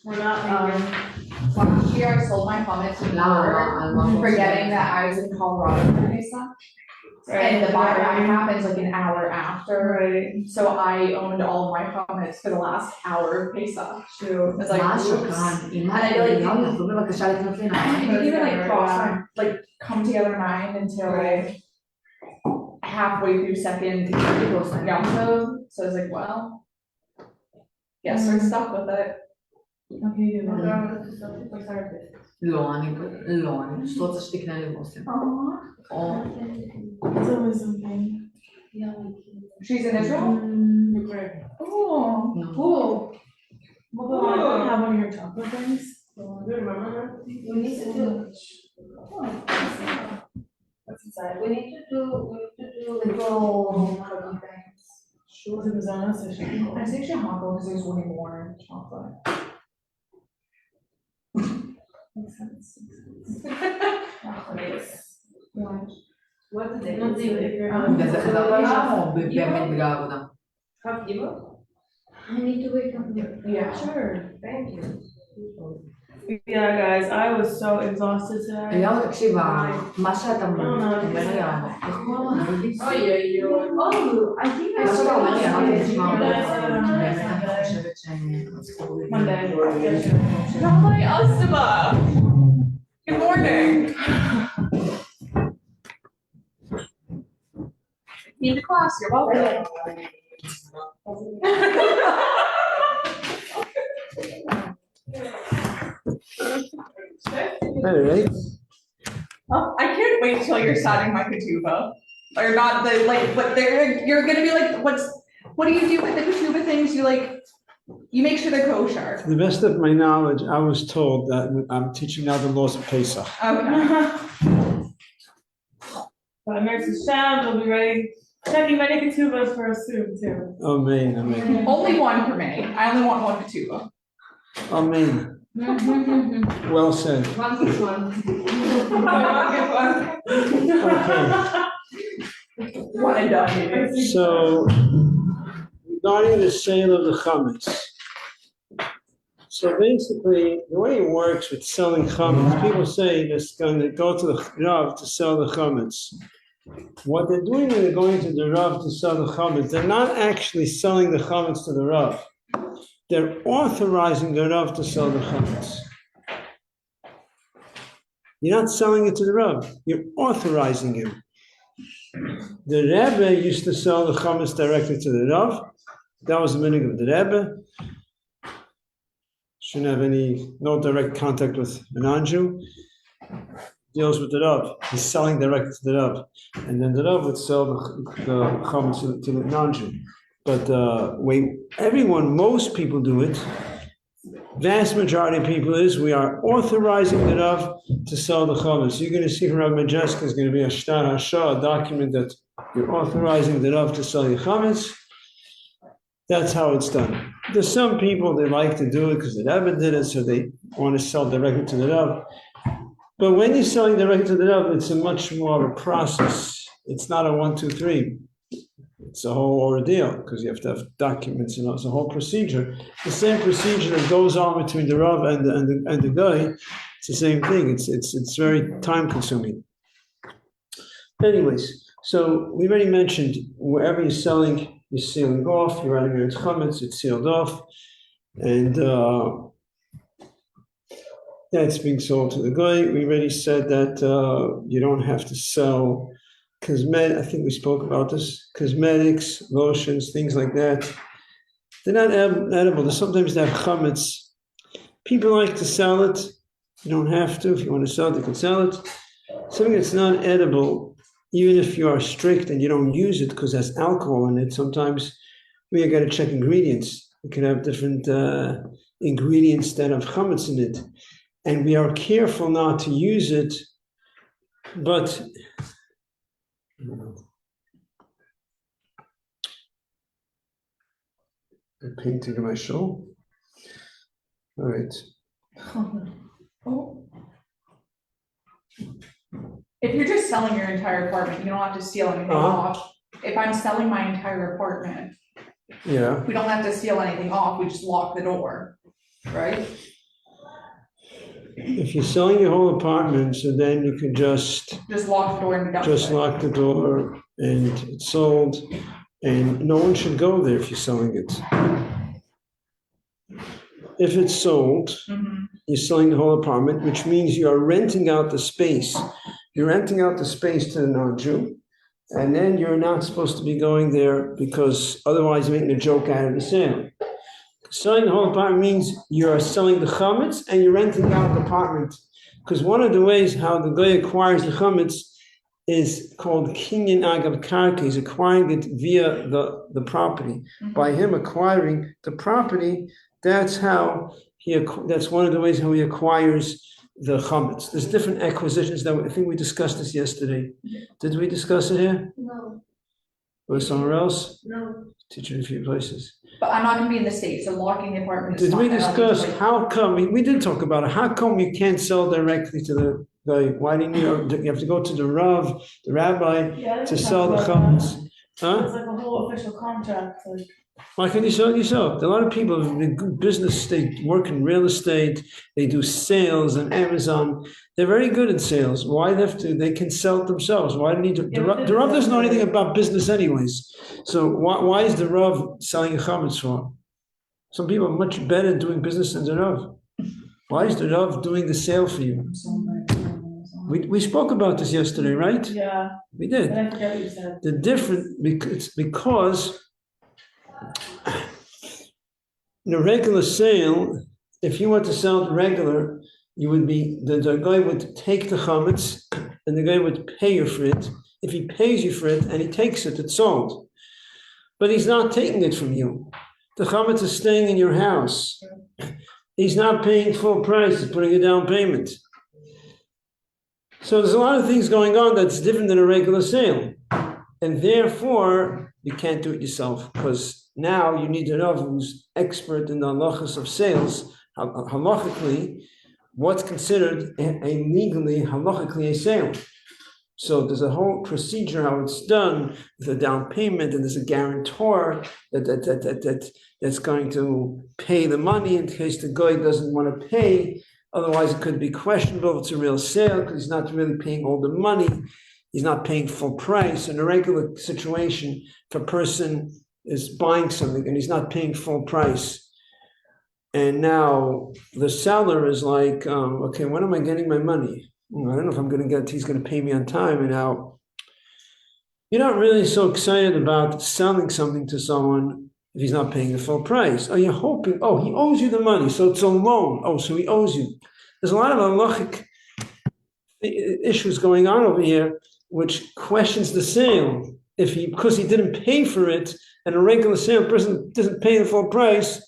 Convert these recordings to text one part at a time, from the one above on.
We're not, last year I sold my hummus before, forgetting that I was in Colorado for Pesach. And the buyback happens like an hour after. Right. So I owned all my hummus for the last hour of Pesach. True. It's like, oops. And I like didn't even like cross my, like come together mind until halfway through second Yom Tov. So I was like, well, yes, we're stuck with it. לא, אני פשוט רוצה שתקנה לי בושם. It's always something. She's in Israel? Ukraine. Oh, cool. Well, I don't have one of your chocolate things. Do you remember? We need to do. What's inside? We need to do little cookie things. Sure, it was on us. I think she humble because there's way more chocolate. Makes sense. What did they Not do? even if you're וזה חזר לעולם או באמת בגלל העבודה? Have you? I need to wake up. Yeah. Sure, thank you. Yeah, guys, I was so exhausted today. אליהו, תקשיב, מה שאתה אומר לי, איך קוראים לו? Oh, I think I מה שאתה אומר לי, saw אני it. נשמע באמת, אני חושבת שמצליחו Monday. Rabbi Osdoba. Good morning. Need to class, you're welcome. Anyway, Oh, I can't wait till you're signing my ketubah. Or not the, like, but you're gonna be like, what do you do with the ketubah things? You make sure they're kosher. to the best of my knowledge, I was told that I'm teaching now the laws of Pesach. Okay. But nurses sound, they'll be ready. Checking many ketubas for us soon, too. Amen, amen, Only one for me. I only want one ketubah. amen. Well said. One. Okay, One and done. so regarding the sale of the chametz. So basically, the way it works with selling chametz, people say they're going to go to the Rav to sell the chametz. What they're doing when they're going to the Rav to sell the chametz, they're not actually selling the chametz to the Rav. They're authorizing the Rav to sell the chametz. You're not selling it to the Rav, you're authorizing him. The Rebbe used to sell the chametz directly to the Rav. That was the meaning of the Rebbe. Shouldn't have no direct contact with a non-Jew. Deals with the Rav. He's selling directly to the Rav. And then the Rav would sell the chametz to the non-Jew. But most people do it. Vast majority of people we are authorizing the Rav to sell the chametz. You're going to see from Rav Majeska is going to be a shtar hashah, a document that you're authorizing the Rav to sell your chametz. That's how it's done. There's some people, they like to do it because the Rebbe did it, so they want to sell directly to the Rav. But when you're selling directly to the Rav, it's a much more of a process. It's not a 1, 2, 3. It's a whole ordeal because you have to have documents and it's a whole procedure. The same procedure that goes on between the Rav and the guy. It's the same thing. It's very time consuming. Anyways, so we already mentioned wherever you're selling. You're sealing off, you're writing your chametz, it's sealed off, and that's being sold to the guy. We already said that you don't have to sell I think we spoke about this, cosmetics, lotions, things like that. They're not edible. Sometimes they have chametz. People like to sell it. You don't have to. If you want to sell it, you can sell it. Something that's not edible, even if you are strict and you don't use it because there's alcohol in it, sometimes we got to check ingredients. We can have different ingredients that have chametz in it. And we are careful not to use it, but I'm painting in my show. All right. If you're just selling your entire apartment, you don't have to steal anything off. If I'm selling my entire apartment, Yeah. We don't have to seal anything off, we just lock the door, right? If you're selling your whole apartment, so then you could just lock the door and be done with it. lock the door and it's sold, and no one should go there if you're selling it. If it's sold, you're selling the whole apartment, which means you are renting out the space. You're renting out the space to the non-Jew, and then you're not supposed to be going there because otherwise you're making a joke out of the sale. Selling the whole apartment means you are selling the chametz and you're renting out the apartment. Because one of the ways how the guy acquires the chametz is called kinyan agav karka. He's acquiring it via the property. By him acquiring the property, that's one of the ways how he acquires the chametz. There's different acquisitions that I think we discussed this yesterday. Did we discuss it here? No. Or somewhere else? No. Teach it in a few places. But I'm not gonna be in the States, so locking the apartment is Did we fine. I don't discuss need to, how come, we did talk about it, how come you can't sell directly to the guy? Why do you have to go to the Rav, the rabbi, Yeah, to sell the chametz? Huh? It's like a whole official contract, like. Why can't you sell it yourself? A lot of people in good business, they work in real estate, they do sales on Amazon. They're very good at sales. Why they can sell it themselves? Why do they need to? The Rav doesn't know anything about business anyways. So why is the Rav selling a chametz for? Some people are much better at doing business than the Rav. Why is the Rav doing the sale for you? We spoke about this yesterday, right? Yeah, We did. but I forget what you said. The difference, because in a regular sale, if you were to sell it regular, you would be, the guy would take the chametz and the guy would pay you for it. If he pays you for it and he takes it, it's sold. But he's not taking it from you. The chametz is staying in your house. He's not paying full price, he's putting a down payment. So there's a lot of things going on that's different than a regular sale. And therefore, you can't do it yourself, because now you need a Rav who's expert in the halachas of sales. Halachically, what's considered halachically a sale. So there's a whole procedure how it's done with a down payment, and there's a guarantor that's going to pay the money in case the guy doesn't want to pay. Otherwise, it could be questionable if it's a real sale because he's not really paying all the money. He's not paying full price. In a regular situation, if a person is buying something and he's not paying full price, and now the seller is like, okay, when am I getting my money? I don't know if I'm going to get, he's going to pay me on time. And now you're not really so excited about selling something to someone if he's not paying the full price. Are you hoping, oh, he owes you the money, so it's a loan. Oh, so he owes you. There's a lot of halachic issues going on over here, which questions the sale. Because he didn't pay for it, and a regular sale person doesn't pay the full price,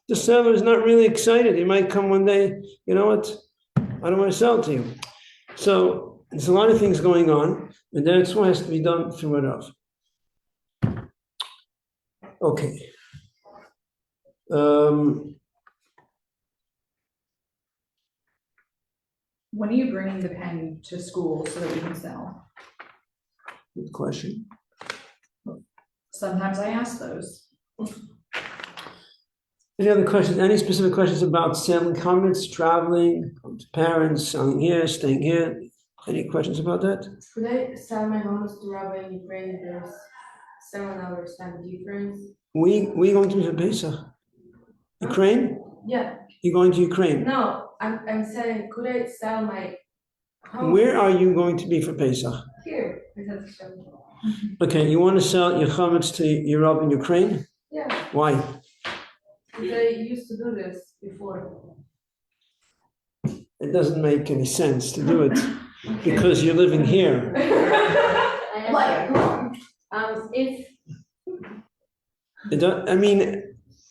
the seller is not really excited. He might come one day, you know what, I don't want to sell it to you. So there's a lot of things going on, and that's what has to be done through a Rav. Okay. when are you bringing the pen to school so that we can sell? Good question. Sometimes I ask those. Any other questions? Any specific questions about selling comments, traveling, to parents, selling here, staying here? Any questions about that? Could I sell my house to Rabbi in Ukraine if there's 7 hours time difference? We going to be for Pesach? Ukraine? Yeah, You going to Ukraine? no, I'm saying, could I sell my home? Where are you going to be for Pesach? Here. Okay, you want to sell your chametz to your Rav in Ukraine? Yeah, Why? because I used to do this before. It doesn't make any sense to do it because you're living here. If I mean,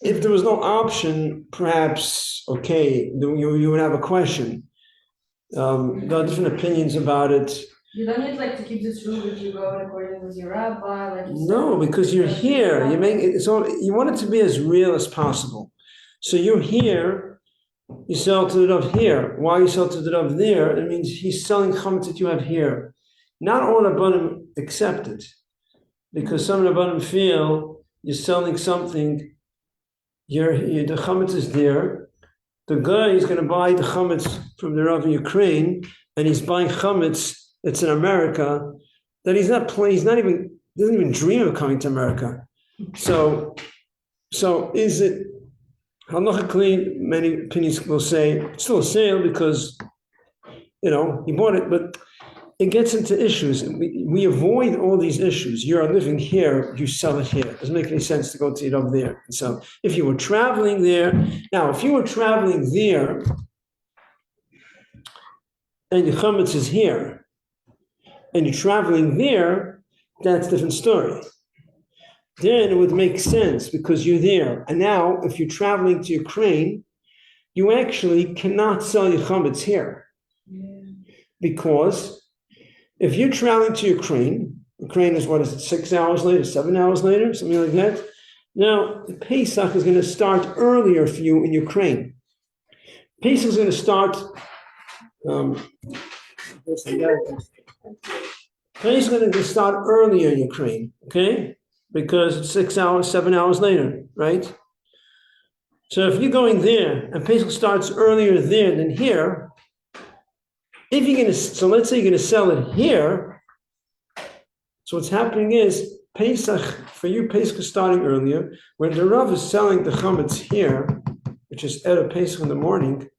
if there was no option, perhaps, okay, you would have a question. There are different opinions about it. you don't need like to keep this rule if you go according with your rabbi, like you No, said. because you're here. You make it so you want it to be as real as possible. So you're here, you sell to the Rav here. Why you sell to the Rav there? It means he's selling chametz that you have here. Not all Rabbanim accept it, because some Rabbanim feel you're selling something, the chametz is there. The guy is going to buy the chametz from the Rav in Ukraine, and he's buying chametz that's in America, that doesn't even dream of coming to America. So is it, halachically, many opinions will say, it's still a sale because, he bought it, but it gets into issues. We avoid all these issues. You're living here, you sell it here. It doesn't make any sense to go to it up there. And so if you were traveling there, now if you were traveling there and the chametz is here and you're traveling there, that's a different story. Then it would make sense because you're there. And now if you're traveling to Ukraine, you actually cannot sell your chametz here. Because if you're traveling to Ukraine is, 6 hours later, 7 hours later, something like that. Now, the Pesach is going to start earlier for you in Ukraine. Pesach is going to start, Pesach is going to start earlier in Ukraine, okay? Because it's 6 hours, 7 hours later, right? So if you're going there and Pesach starts earlier there than here, so let's say you're going to sell it here. So what's happening is Pesach, for you, Pesach is starting earlier. When the Rav is selling the chametz here, which is Erev Pesach in the morning,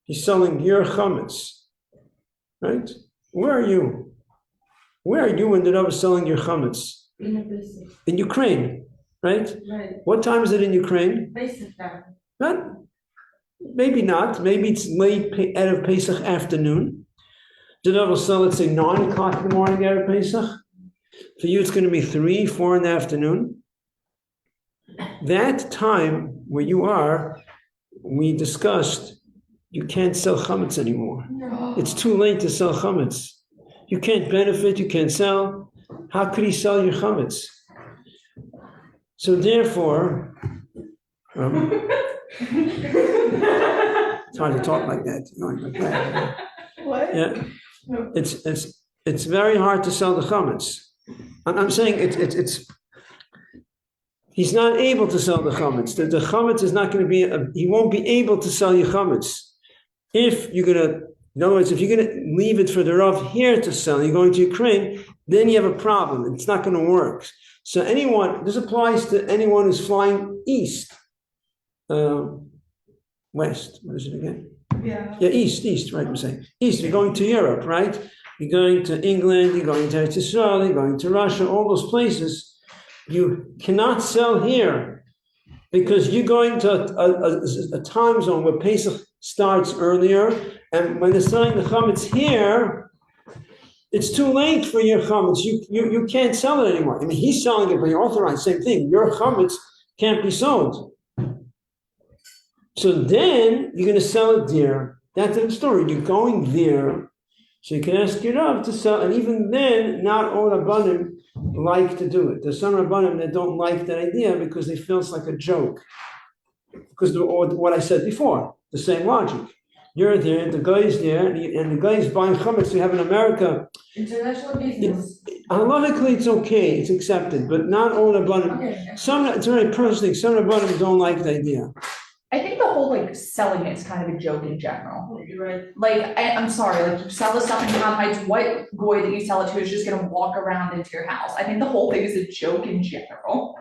he's selling your chametz, right? Where are you? Where are you when the Rav is selling your chametz? In Ukraine, right? Right. What time is it in Ukraine? Pesach time. Maybe not. Maybe it's late Erev Pesach afternoon. The Rav will sell, let's say, 9 o'clock in the morning Erev Pesach. For you, it's going to be 3, 4 in the afternoon. That time where you are, we discussed, you can't sell chametz anymore. It's too late to sell chametz. You can't benefit, you can't sell. How could he sell your chametz? So therefore, it's hard to talk like that. What? Yeah, it's very hard to sell the chametz. I'm saying it's he's not able to sell the chametz. The chametz is not going to be. He won't be able to sell your chametz if you're going to. In other words, if you're going to leave it for the Rav here to sell, you're going to Ukraine, then you have a problem. It's not going to work. So this applies to anyone who's flying east, west, what is it again? Yeah. Yeah, east, right, I'm saying. East, you're going to Europe, right? You're going to England, you're going to Eretz Yisrael, you're going to Russia, all those places. You cannot sell here because you're going to a time zone where Pesach starts earlier, and when they're selling the chametz here, it's too late for your chametz. You can't sell it anymore. I mean, he's selling it, but you're authorized, same thing. Your chametz can't be sold. So then you're going to sell it there. That's the story. You're going there, so you can ask your Rav to sell, and even then, not all Rabbanim like to do it. There's some Rabbanim that don't like that idea because they feel it's like a joke. Because what I said before, the same logic. You're there, the guy's there, and the guy's buying chametz you have in America. International business. Halachically, it's okay, it's accepted, but not all Rabbanim. Okay. It's a very personal thing. Some Rabbanim don't like the idea. I think the whole selling it is kind of a joke in general. You're right. I'm sorry, you sell the stuff in Crown Heights, what goy that you sell it to is just gonna walk around into your house? I think the whole thing is a joke in general.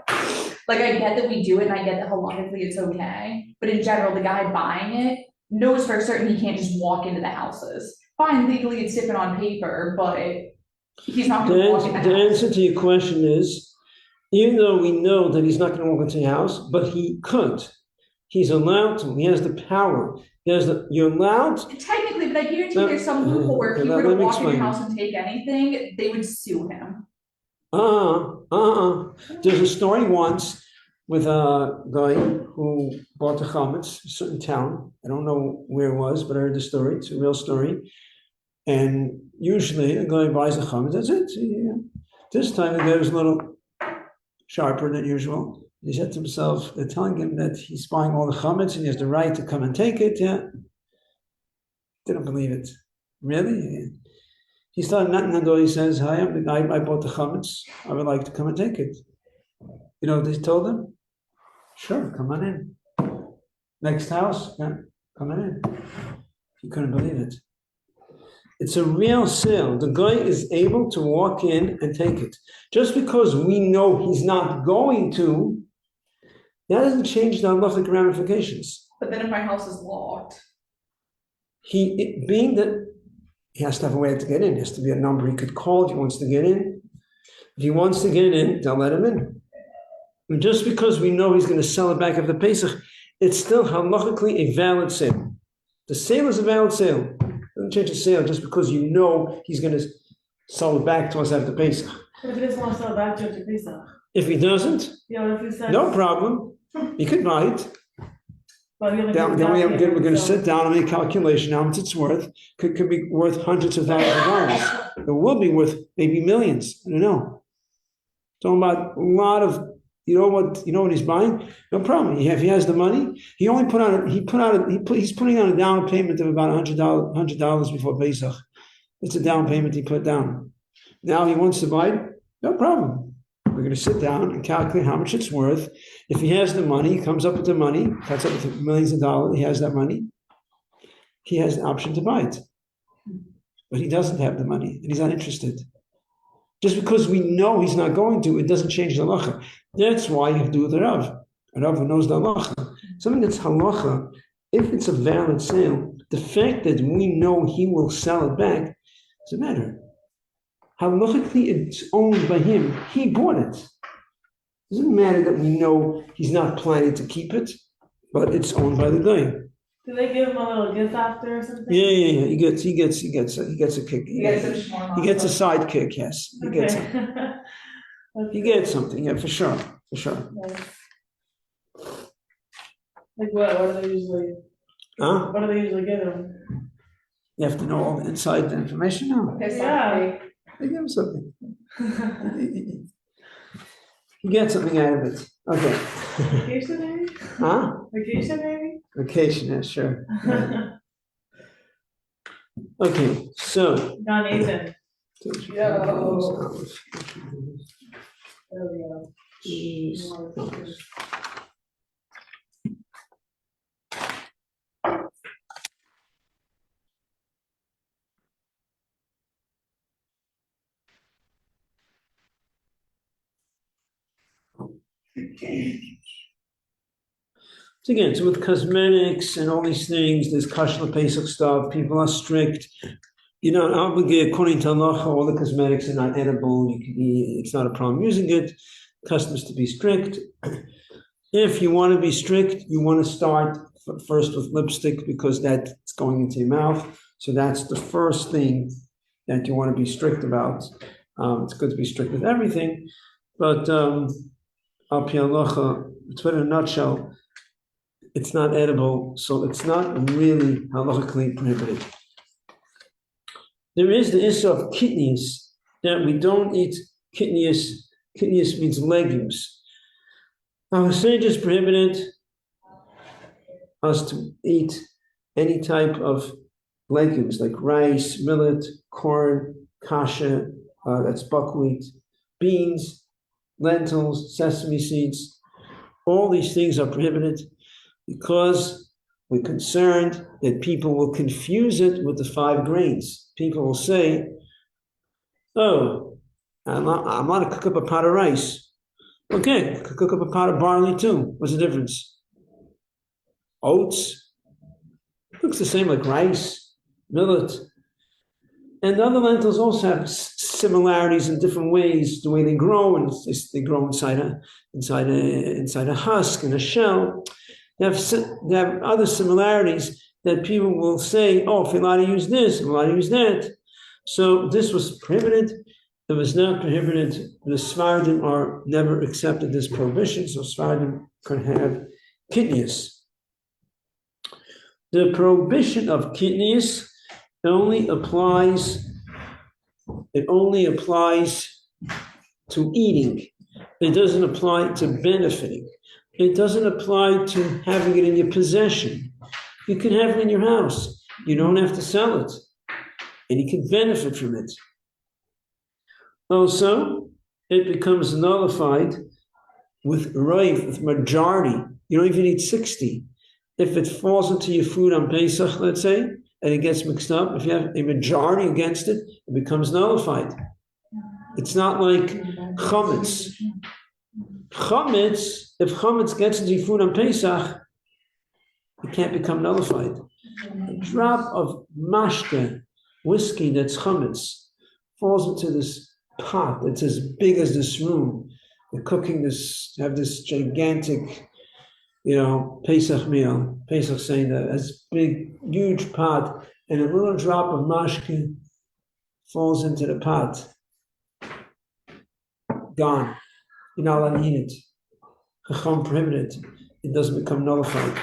I get that we do it and I get that halachically it's okay, but in general, the guy buying it knows for certain he can't just walk into the houses. Fine, legally it's different on paper, but he's not gonna walk in the house. The answer to your question is, even though we know that he's not gonna walk into your house, but he could. He's allowed to. He has the power. You're allowed. Technically, but I guarantee there's some loophole where if he were to walk in your house and take anything, they would sue him. There's a story once with a guy who bought the chametz, a certain town. I don't know where it was, but I heard the story. It's a real story. And usually a guy buys the chametz, that's it. This time the guy was a little sharper than usual. He said to himself, they're telling him that he's buying all the chametz and he has the right to come and take it. Yeah. Didn't believe it. Really? Yeah. He started knocking on the door. He says, hi, I'm the guy, I bought the chametz. I would like to come and take it. You know what they told him? Sure, come on in. Next house, yeah, come on in. He couldn't believe it. It's a real sale. The guy is able to walk in and take it. Just because we know he's not going to, that doesn't change the halachic ramifications. But then if my house is locked, Being that he has to have a way to get in, there has to be a number he could call if he wants to get in. If he wants to get in, they'll let him in. And just because we know he's going to sell it back after Pesach, it's still halachically a valid sale. The sale is a valid sale. It doesn't change the sale just because you know he's going to sell it back to us after Pesach. If he doesn't want to sell it back to Pesach. If he doesn't, If he says. no problem. He could buy it. But he only Then gives we're back going to so- sit down and make a calculation how much it's worth. Could be worth hundreds of thousands of dollars. It will be worth maybe millions. I don't know. Talking about a lot of, you know what he's buying? No problem. If he has the money, he's putting on a down payment of about $100 before Pesach. It's a down payment he put down. Now he wants to buy it, no problem. We're going to sit down and calculate how much it's worth. If he has the money, he comes up with the money, cuts up with millions of dollars, he has that money. He has the option to buy it. But he doesn't have the money and he's not interested. Just because we know he's not going to, it doesn't change the halacha. That's why you have to do the Rav. A Rav who knows the halacha. Something that's halacha, if it's a valid sale, the fact that we know he will sell it back doesn't matter. Halachically, it's owned by him. He bought it. It doesn't matter that we know he's not planning to keep it, but it's owned by the guy. Do they give him a little gift after or something? Yeah. He gets a kick. you guys are just more. He gets a sidekick, yes. He gets something, yeah, for sure. Nice. Like what do they usually, Huh? what do they usually give him? You have to know all the inside information now. Yeah. They give him something. You get something out of it. Okay. Vacation maybe? Huh? Vacation maybe? Vacation, yeah, sure. Okay, so. Don Nathan. There we go. So again, so with cosmetics and all these things, there's kashla Pesach stuff, people are strict. You're not obligated, according to halacha, all the cosmetics are not edible, it's not a problem using it, customs to be strict. If you want to be strict, you want to start first with lipstick because that's going into your mouth. So that's the first thing that you want to be strict about. It's good to be strict with everything, but al pi halacha, to put it in a nutshell, it's not edible, so it's not really halachically prohibited. There is the issue of kidneys, that we don't eat kidneys. Kidneys means legumes. Our sages prohibited us to eat any type of legumes like rice, millet, corn, kasha, that's buckwheat, beans, lentils, sesame seeds. All these things are prohibited because we're concerned that people will confuse it with the 5 grains. People will say, oh, I'm not to cook up a pot of rice. Okay, cook up a pot of barley too. What's the difference? Oats looks the same like rice, millet. And the other lentils also have similarities in different ways, the way they grow, and they grow inside a husk and a shell. They have other similarities that people will say, oh, if you're allowed to use this, you're allowed to use that. So this was prohibited. It was not prohibited. The Sephardim are never accepted this prohibition, so Sephardim could have kidneys. The prohibition of kidneys only applies to eating. It doesn't apply to benefiting. It doesn't apply to having it in your possession. You can have it in your house. You don't have to sell it. And you can benefit from it. Also, it becomes nullified with roiv, with majority, you don't even need 60. If it falls into your food on Pesach, let's say, and it gets mixed up, if you have a majority against it, it becomes nullified. It's not like chametz. Chametz, if chametz gets into your food on Pesach, it can't become nullified. A drop of mashke, whiskey that's chametz, falls into this pot that's as big as this room. They're cooking this, have this gigantic, Pesach meal, Pesach saying that as big, huge pot, and a little drop of mashke falls into the pot. Gone. You're not allowed to eat it. Chacham prohibited it. It doesn't become nullified.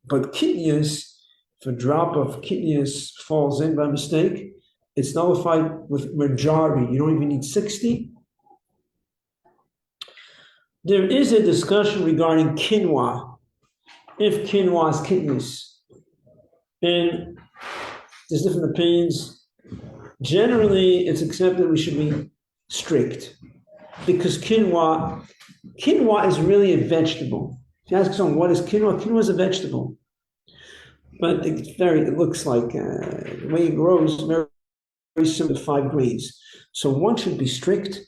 But kidneys, if a drop of kidneys falls in by mistake, it's nullified with majority. You don't even need 60. There is a discussion regarding quinoa, if quinoa is kidneys. And there's different opinions. Generally, it's accepted we should be strict because quinoa is really a vegetable. If you ask someone what is quinoa is a vegetable. But it looks like the way it grows, very, very similar to 5 grains. So one should be strict.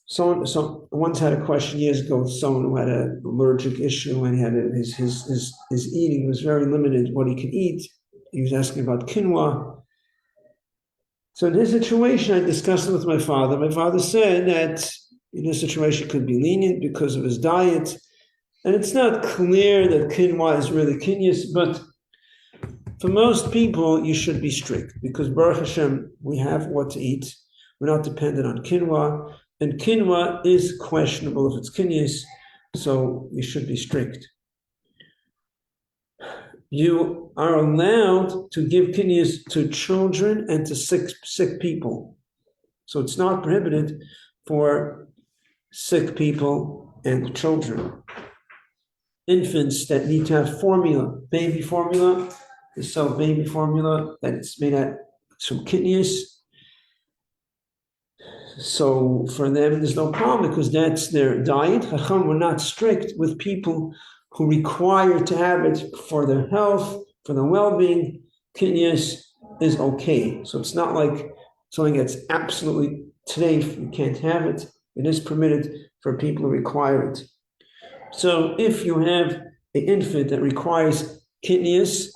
Someone once had a question years ago with someone who had an allergic issue and he had his eating was very limited, what he could eat. He was asking about quinoa. So in his situation, I discussed it with my father. My father said that in this situation could be lenient because of his diet. And it's not clear that quinoa is really kidneys, but for most people, you should be strict because Baruch Hashem, we have what to eat. We're not dependent on quinoa. And quinoa is questionable if it's kidneys, so you should be strict. You are allowed to give kidneys to children and to sick people. So it's not prohibited for sick people and children. Infants that need to have formula, baby formula, they sell baby formula that's made out from kidneys. So for them, there's no problem because that's their diet. Chacham were not strict with people who require to have it for their health, for their well-being. Kidneys is okay. So it's not like something that's absolutely safe, you can't have it. It is permitted for people who require it. So if you have an infant that requires kidneys,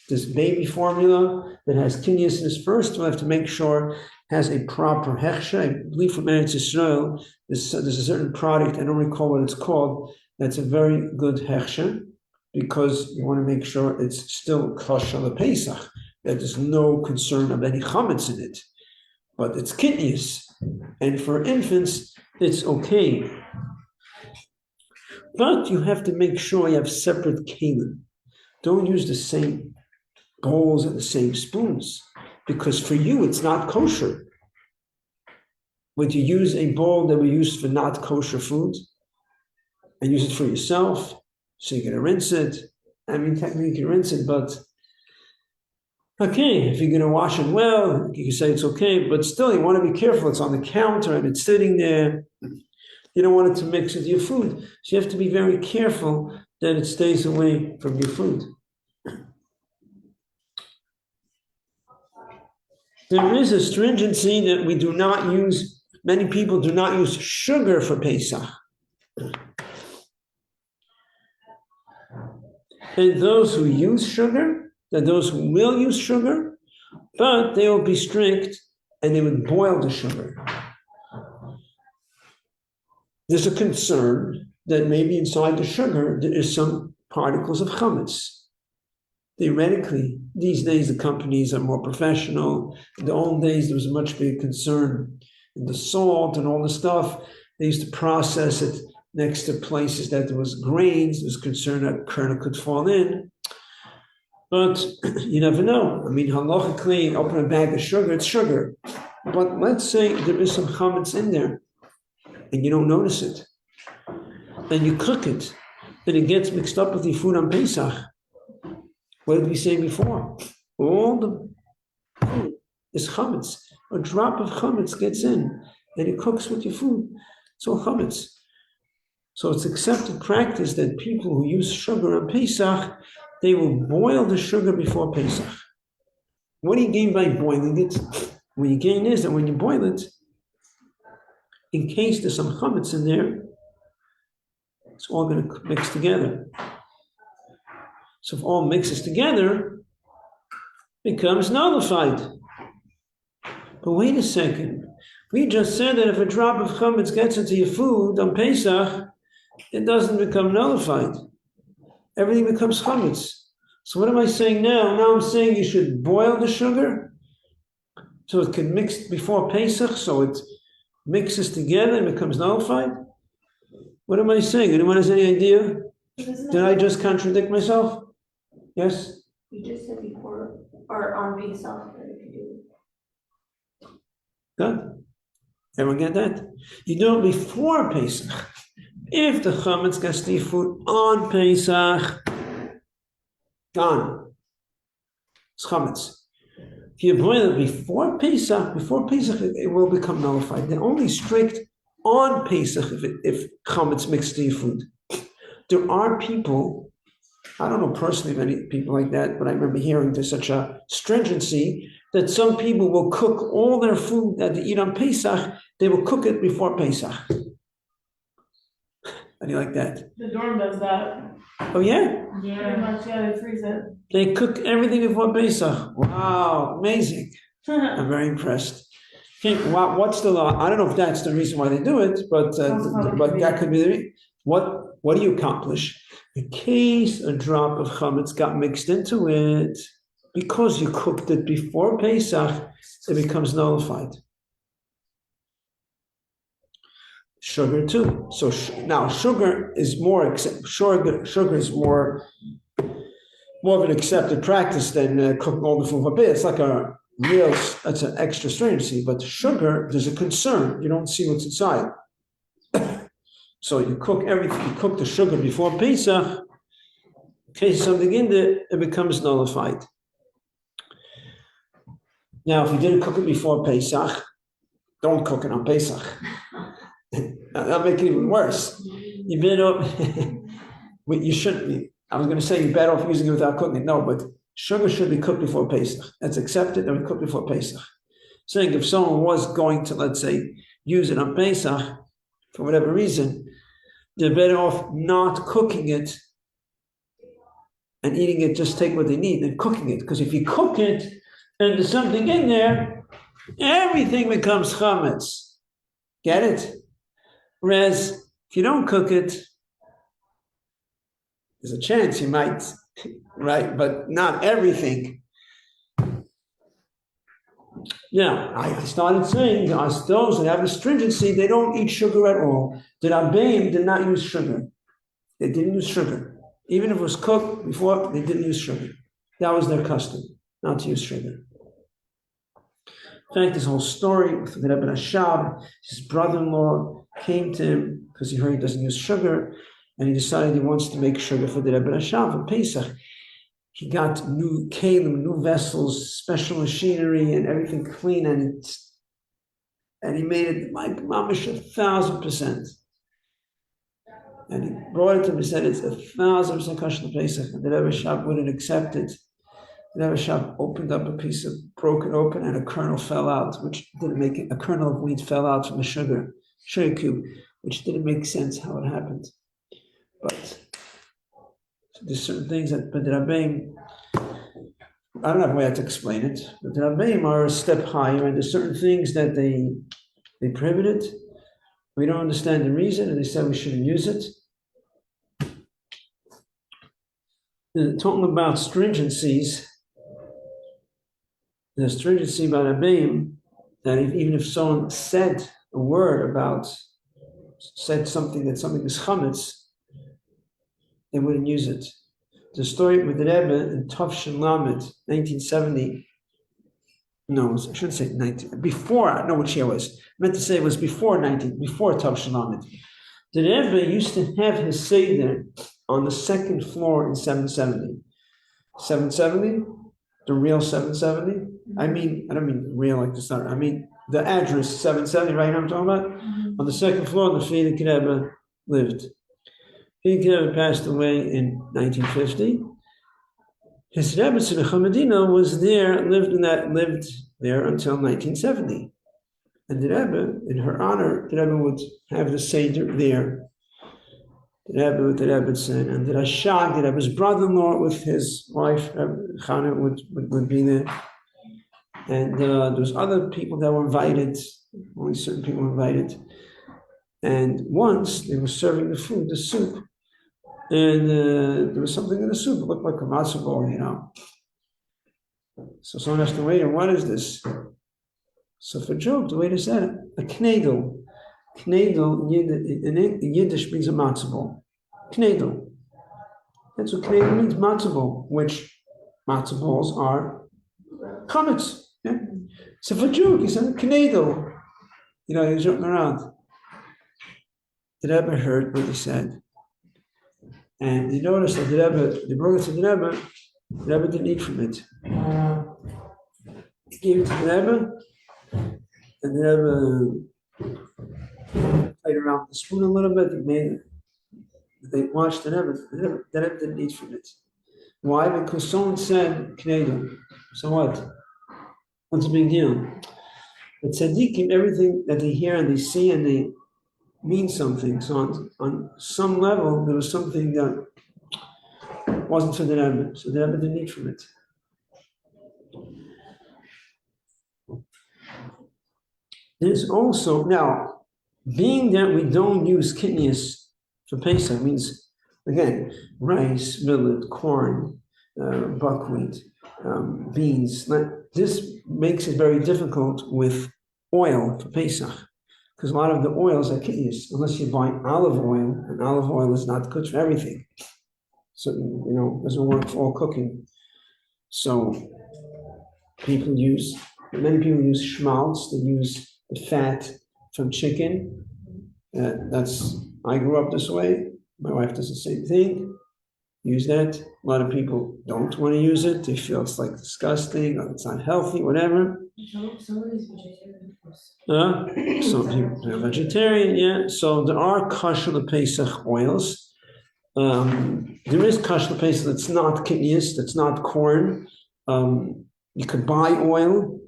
this baby formula that has kidneys in its first, we'll have to make sure has a proper hechsha. I believe from Eretz Yisrael, there's a certain product, I don't recall what it's called, that's a very good hechsha, because you want to make sure it's still kosher the Pesach, that there's no concern of any chametz in it. But it's kidneys, and for infants, it's okay. But you have to make sure you have separate kelim. Don't use the same bowls and the same spoons, because for you, it's not kosher. Would you use a bowl that we use for not kosher food and use it for yourself? So you're going to rinse it. I mean, technically you can rinse it, but okay, if you're going to wash it well, you can say it's okay, but still you want to be careful. It's on the counter and it's sitting there. You don't want it to mix with your food. So you have to be very careful that it stays away from your food. There is a stringency that we do not use, many people do not use sugar for Pesach. And those who use sugar, and those who will use sugar, but they will be strict and they would boil the sugar. There's a concern that maybe inside the sugar there is some particles of chametz. Theoretically, these days the companies are more professional. In the old days, there was a much bigger concern in the salt and all the stuff. They used to process it next to places that there was grains. There was concern that kernel could fall in. But you never know. I mean, halachically, open a bag of sugar, it's sugar. But let's say there is some chametz in there and you don't notice it. And you cook it and it gets mixed up with your food on Pesach. What did we say before? All the food is chametz. A drop of chametz gets in and it cooks with your food. It's all chametz. So it's accepted practice that people who use sugar on Pesach, they will boil the sugar before Pesach. What do you gain by boiling it? What you gain is that when you boil it, in case there's some chametz in there, it's all going to mix together. So if all mixes together, it becomes nullified. But wait a second. We just said that if a drop of chametz gets into your food on Pesach, it doesn't become nullified. Everything becomes chametz. So what am I saying now? Now I'm saying you should boil the sugar so it can mix before Pesach, so it mixes together and becomes nullified. What am I saying? Anyone has any idea? Did I just contradict myself? Yes? You just said before, or on Pesach, that if you Good. Everyone get that? You do it before Pesach. If the chametz gets the food on Pesach, gone. It's chametz. If you boil it before Pesach, it will become nullified. They're only strict on Pesach if chametz mixed to your food. There are people, I don't know personally of any people like that, but I remember hearing there's such a stringency that some people will cook all their food that they eat on Pesach, they will cook it before Pesach. How do you like that? The dorm does that. Oh yeah? Pretty much, yeah, they freeze it. They cook everything before Pesach. Wow, amazing. I'm very impressed. Okay, what's the law? I don't know if that's the reason why they do it, but that could be the reason. What do you accomplish? In case a drop of chametz got mixed into it, because you cooked it before Pesach, it becomes nullified. Sugar too. So now sugar is more of an accepted practice than cooking all the food for Pesach. It's like that's an extra stringency. But sugar, there's a concern. You don't see what's inside. So you cook everything. You cook the sugar before Pesach. In case something in there, it becomes nullified. Now, if you didn't cook it before Pesach, don't cook it on Pesach. That'll make it even worse. You you shouldn't be. I was going to say you're better off using it without cooking it. No, but sugar should be cooked before Pesach. That's accepted, and we cook before Pesach. Saying if someone was going to, let's say, use it on Pesach, for whatever reason, they're better off not cooking it and eating it, just take what they need, than cooking it. Because if you cook it and there's something in there, everything becomes chametz. Get it? Whereas if you don't cook it, there's a chance you might, right? But not everything. Now, I started saying those that have a stringency, they don't eat sugar at all. The Rabbeim did not use sugar. They didn't use sugar. Even if it was cooked before, they didn't use sugar. That was their custom, not to use sugar. In fact, this whole story with the Rebbe Rashab, his brother-in-law came to him because he heard he doesn't use sugar, and he decided he wants to make sugar for the Rebbe Rashab for Pesach. He got new kalim, new vessels, special machinery, and everything clean, and he made it like mamish 1,000%. And he brought it to him and said it's 1,000% kosher to Pesach, and the Rebbe Rashab wouldn't accept it. The Rebbe Rashab opened up a piece of, broke it open, and a kernel fell out, which didn't make it. A kernel of wheat fell out from the sugar cube, which didn't make sense how it happened. But there's certain things that, but the Rabbeim, I don't have a way to explain it, but the Rabbeim are a step higher, and there's certain things that they prohibited. We don't understand the reason, and they said we shouldn't use it. Talking about stringencies, the stringency by Rabbeim, that even if someone said a word said something that something is chametz, they wouldn't use it. The story with the Rebbe in Tavshin Lamed, 1970. No, I shouldn't say 19. Before, I know what year it was. I meant to say it was before Tavshin Lamed. The Rebbe used to have his seder on the second floor in 770. 770? The real 770? I don't mean real like the start. I mean the address 770, right? You know what I'm talking about? On the second floor, the Frierdiker Rebbe lived. He passed away in 1950. His Rebbe Tzedakah Medina was there, lived there until 1970. And the Rebbe, in her honor, the Rebbe would have the Seder there. The Rebbe with the Rebbetzin, and the Rashag, the Rebbe's brother-in-law with his wife, Chana, would be there. And there was other people that were invited, only certain people were invited. And once they were serving the food, the soup, and there was something in the soup, it looked like a matzo ball, you know. So someone asked the waiter, what is this? So for joke, the waiter said, a knedel. Knedel in Yiddish means a matzo ball. Knedel. That's what knedel means, matzo ball, which matzo balls are chametz. Yeah? So for joke, he said, knedel. You know, he was joking around. The Rebbe heard what he said. And he noticed that the brother to the Rebbe didn't eat from it. He gave it to the Rebbe, and the Rebbe played around with the spoon a little bit. They watched the Rebbe didn't eat from it. Why? Because someone said, Knedel. So what? What's the big deal? But tzaddikim, everything that they hear and they see and they mean something. So on some level, there was something that wasn't for the Rebbe. So the Rebbe didn't eat from it. There's also, now, being that we don't use kidneys for Pesach means, again, rice, millet, corn, buckwheat, beans. This makes it very difficult with oil for Pesach, because a lot of the oils are kidneys, unless you buy olive oil, and olive oil is not good for everything. So, you know, doesn't work for all cooking. So many people use schmaltz, they use the fat from chicken. I grew up this way. My wife does the same thing. Use that. A lot of people don't want to use it. They feel it's like disgusting or it's not healthy, whatever. Somebody's vegetarian. Some people are vegetarian, yeah. So there are kosher Pesach oils. There is kosher Pesach that's not kidneys, that's not corn. You could buy oil.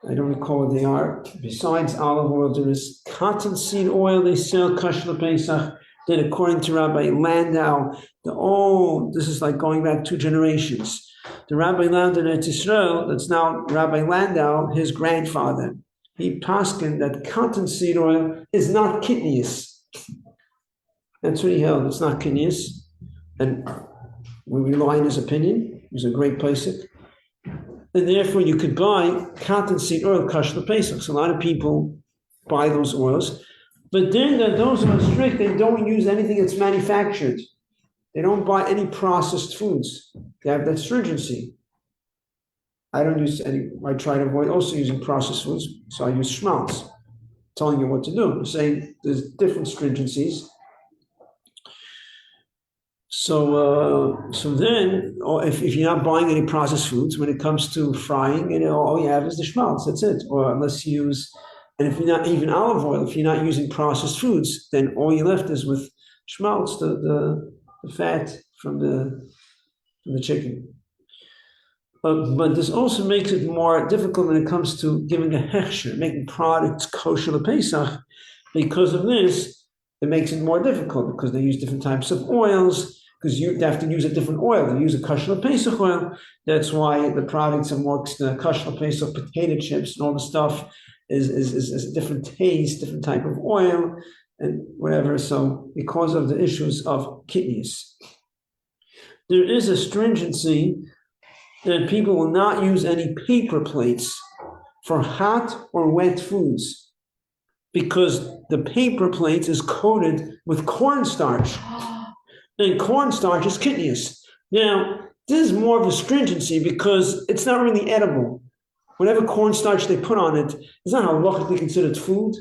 I don't recall what they are. Besides olive oil, there is cottonseed oil they sell kosher Pesach. Then according to Rabbi Landau, this is like going back 2 generations. The Rabbi Landau in Eretz Yisrael, that's now Rabbi Landau, his grandfather, he paskined that cottonseed oil is not kidneys. That's what he held, it's not kidneys. And we rely on his opinion. He's a great Pesach. And therefore you could buy cottonseed oil kosher Pesach. So a lot of people buy those oils. But then those who are strict, they don't use anything that's manufactured. They don't buy any processed foods. They have that stringency. I don't use any, I try to avoid also using processed foods, so I use schmaltz, telling you what to do. I'm saying there's different stringencies. So then, if you're not buying any processed foods, when it comes to frying, all you have is the schmaltz, that's it. Or unless you use, and if you're not even olive oil, if you're not using processed foods, then all you're left is with schmaltz, the fat from the chicken. But this also makes it more difficult when it comes to giving a hechsher, making products kosher Pesach. Because of this, it makes it more difficult because they use different types of oils, because you have to use a different oil. They use a kosher Pesach oil. That's why the products are more kosher Pesach potato chips and all the stuff is a different taste, different type of oil, and whatever. So because of the issues of kidneys, there is a stringency that people will not use any paper plates for hot or wet foods because the paper plate is coated with cornstarch. And cornstarch is kidneys. Now, this is more of a stringency because it's not really edible. Whatever cornstarch they put on it, it's not halachically considered food.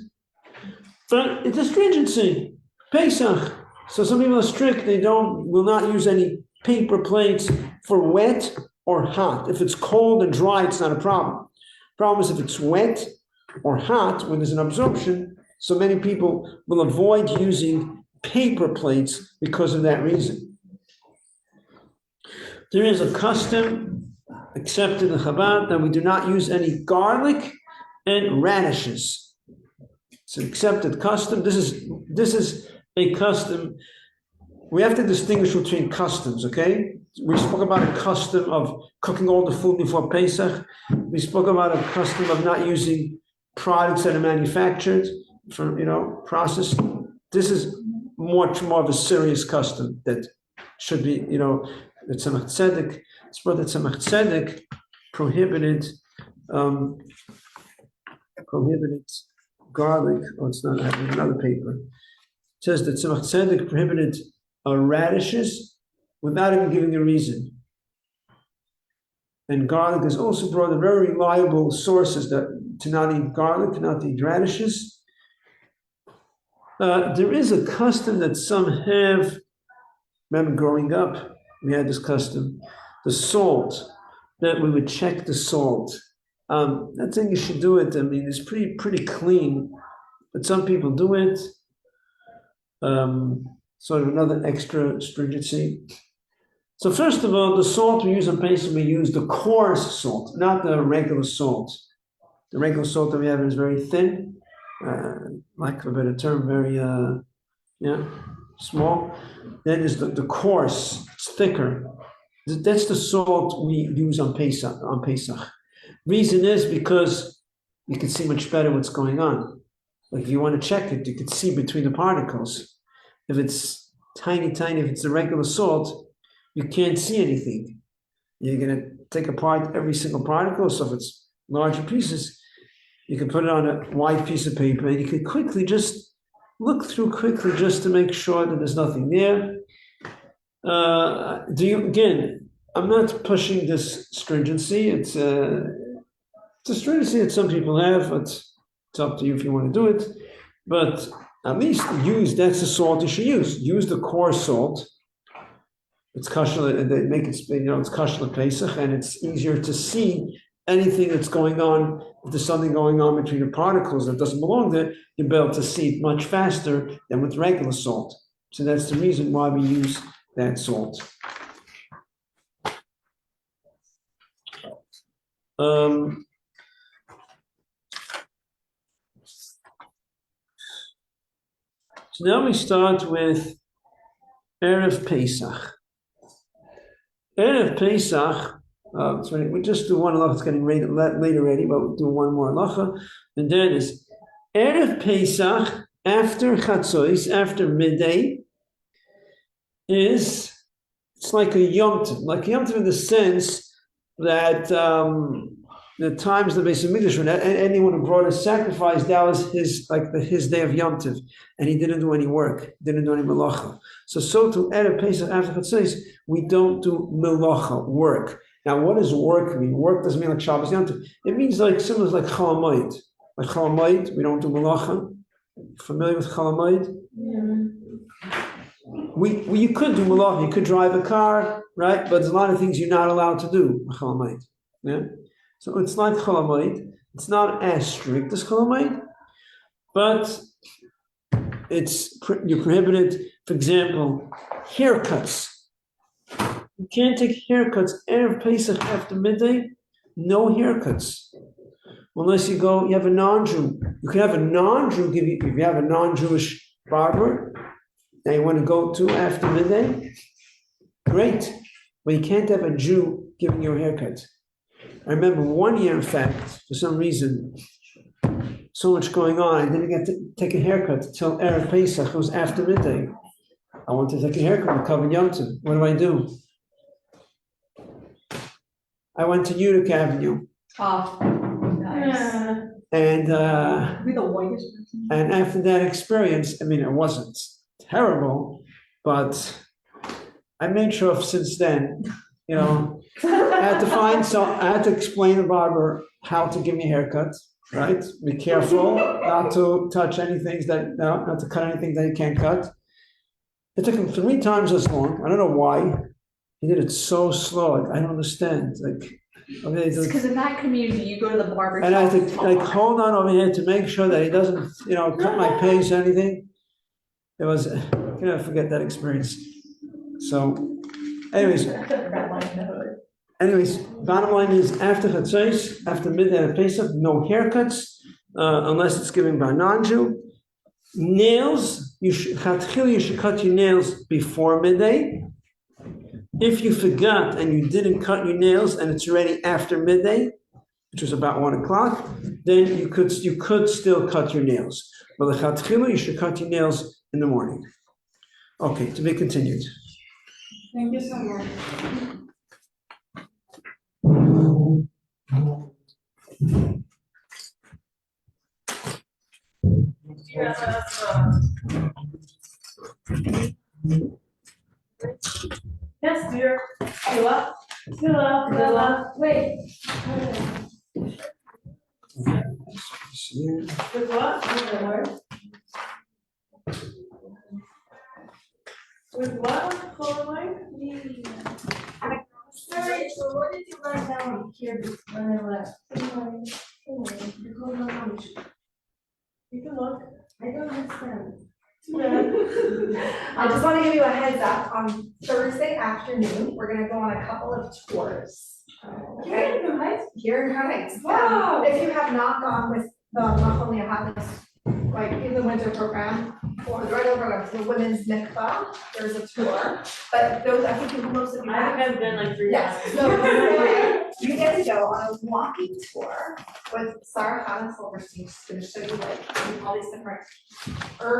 But it's a stringency. Pesach. So some people are strict, will not use any paper plates for wet or hot. If it's cold and dry, it's not a problem. Problem is if it's wet or hot, when there's an absorption, so many people will avoid using paper plates because of that reason. There is a custom accepted in Chabad that we do not use any garlic and radishes. It's an accepted custom. This is a custom. We have to distinguish between customs, okay? We spoke about a custom of cooking all the food before Pesach. We spoke about a custom of not using products that are manufactured from, processed. This is much more of a serious custom that should be, the Tzemach Tzedek, it's brought that Tzemach Tzedek prohibited garlic. Oh, it's not, I have another paper. It says that Tzemach Tzedek prohibited radishes without even giving a reason. And garlic is also brought in very reliable sources that to not eat garlic, not to eat radishes. There is a custom that some have. Remember growing up, we had this custom, the salt, that we would check the salt. I think you should do it. I mean, it's pretty clean, but some people do it. Sort of another extra stringency. So first of all, the salt we use on Pesach, we use the coarse salt, not the regular salt. The regular salt that we have is very thin, lack of a better term, very small. Then is the coarse, it's thicker. That's the salt we use on Pesach. Reason is because you can see much better what's going on. Like if you want to check it, you can see between the particles. If it's tiny, if it's the regular salt, you can't see anything. You're going to take apart every single particle. So if it's larger pieces, you can put it on a white piece of paper and you can quickly just look through just to make sure that there's nothing there. Again, I'm not pushing this stringency. It's a stringency that some people have, but it's up to you if you want to do it. But at least that's the salt you should use. Use the coarse salt. It's kosher, they make it, it's kosher Pesach, and it's easier to see anything that's going on. If there's something going on between the particles that doesn't belong there, you'll be able to see it much faster than with regular salt. So that's the reason why we use that salt. So now we start with Erev Pesach. Erev Pesach, we just do one halacha, it's getting late already, but we'll do one more halacha. And then is Erev Pesach, after Chatzos, after midday, it's like a Yom Tov. Like a Yom Tov in the sense that the times the Beis Hamikdash, when anyone who brought a sacrifice, that was his day of Yom Tov, and he didn't do any work, didn't do any melacha. So to Erev Pesach after Chatzos, we don't do melacha, work. Now, what does work mean? Work doesn't mean like Shabbos Yom Tov. It means like similar like Chol Hamoed. Like Chol Hamoed, we don't do melacha. Familiar with Chol Hamoed? Yeah. You could do melacha. You could drive a car, right? But there's a lot of things you're not allowed to do. Chol Hamoed. Yeah. So it's like Chol Hamoed. It's not as strict as Chol Hamoed, but you're prohibited. For example, haircuts. You can't take haircuts Erev Pesach after midday. No haircuts, unless you have a non-Jew. You can have a non-Jew give you if you have a non-Jewish barber that you want to go to after midday. Great, but you can't have a Jew giving you a haircut. I remember one year, in fact, for some reason, so much going on, I didn't get to take a haircut until Erev Pesach. It was after midday. I wanted to take a haircut with Kavod Yom Tov. What do? I went to Utica Avenue. Oh, nice. Yeah. And Be the whitest person. and after that experience, I mean, it wasn't terrible, but I made sure since then, I had to explain to the barber how to give me a haircut, right? Be careful not to touch anything not to cut anything that you can't cut. It took him 3 times as long. I don't know why. He did it so slow. I don't understand. It's because in that community, you go to the barber shop. And I had to hold on over here to make sure that he doesn't, cut my pace or anything. It was, I can never forget that experience. So, anyways, bottom line is after Chatzos, after midday of Pesach, no haircuts, unless it's given by a non-Jew. Nails, you should cut your nails before midday. If you forgot and you didn't cut your nails and it's already after midday, which was about 1 o'clock, then you could still cut your nails. But you should cut your nails in the morning. Okay, to be continued. Thank you so much. Yes, dear. Hello. Hello. Wait. With what? With what? Polaroid? Sorry, so what did you write down here when I left? You can look. I don't understand. I just want to give you a heads up, on Thursday afternoon, we're gonna go on a couple of tours. Okay, here in Heights. Wow. If you have not gone with the Machonia Happiness, like in the winter program, or the regular program, the women's mikvah, there's a tour, but those, I think most of you I have. think I've been like 3 Yes, times. so you get to go on a walking tour with Sarah Hannah Silverstein, she's gonna show you like all these different herbs